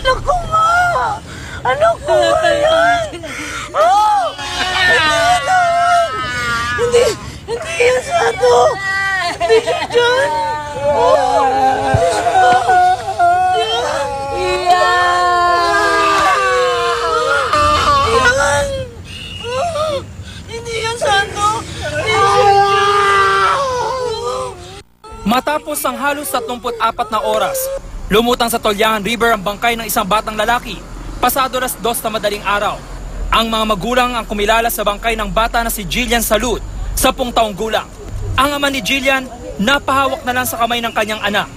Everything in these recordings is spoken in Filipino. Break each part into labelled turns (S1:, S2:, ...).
S1: Anak ko nga! Anak ko nga yan! Oh! Hindi yan Santo! Hindi siya dyan! Oh! Hindi yan Santo! Hindi siya dyan!
S2: Matapos ang halos 34 na oras, lumutang sa Tolyahan River ang bangkay ng isang batang lalaki. Pasado 2:00 na madaling araw. Ang mga magulang ang kumilala sa bangkay ng bata na si Jillian Salud, 10 taong gulang. Ang ama ni Jillian, napahawak na lang sa kamay ng kanyang anak.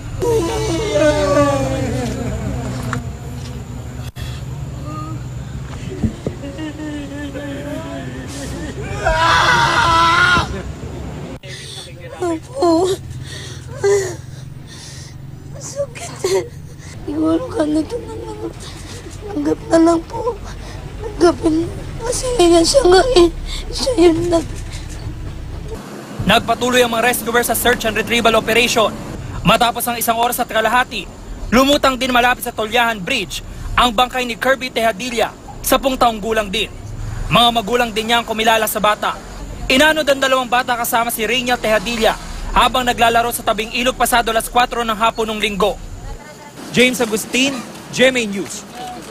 S1: Opo. Masakit. Siguro ganito na lang. Tanggap na lang po. Tanggapin. Kasi ganyan siya nga eh. Siya yun lang.
S2: Nagpatuloy ang mga rescuers sa search and retrieval operation. Matapos ang 1 oras at kalahati, lumutang din malapit sa Tolyahan Bridge ang bangkay ni Kirby Tejadilla, 10 taong gulang din. Mga magulang din niya ang kumilala sa bata. Inanod ang 2 bata kasama si Reina Tejadilla habang naglalaro sa tabing ilog pasado 4:00 ng hapon ng linggo. James Agustin, GMA News.